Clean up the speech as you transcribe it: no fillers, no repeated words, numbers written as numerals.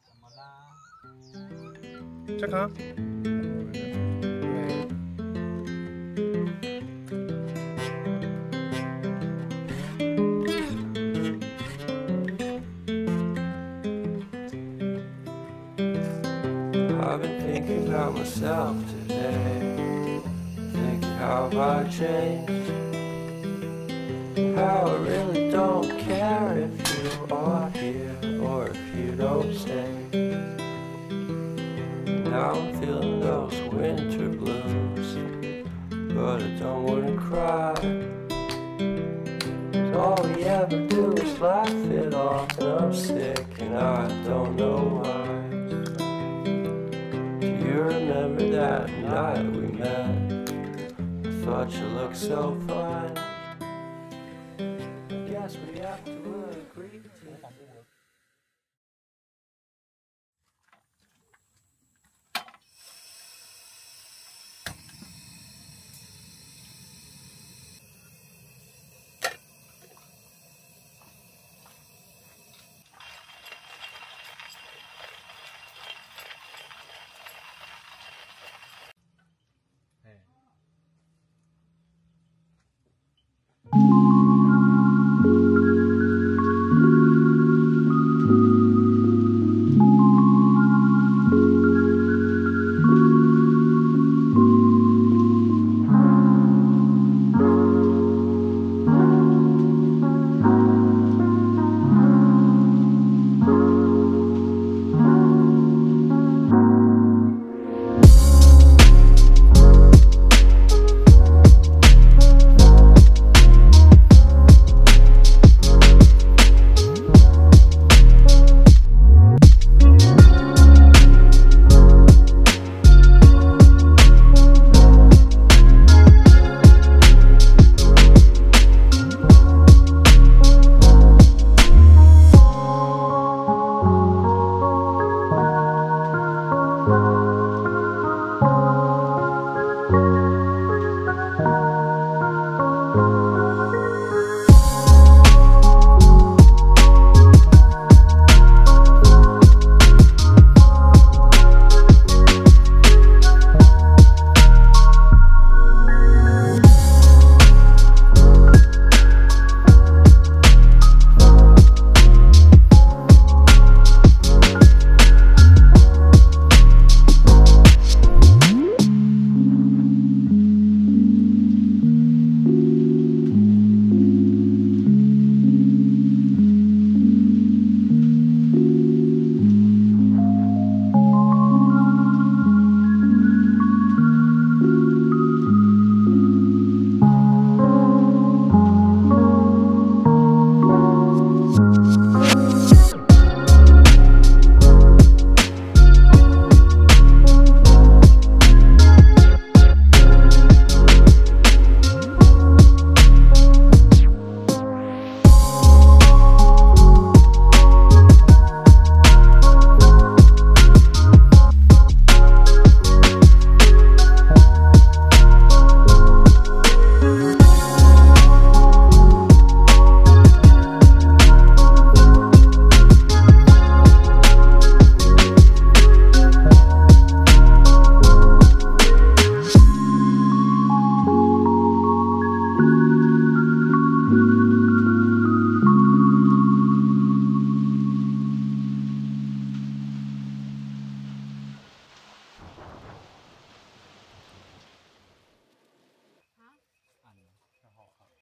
怎么啦？这个。I've been thinking about myself today, thinking how I changed, how I really don't care if you are here or if you don't stay. Now I'm feeling those winter blues, but I don't wanna cry. All we ever do is laugh it off, and I'm sick and I don't know why. You remember that night we met? I thought you looked so fine. I guess we have to agree to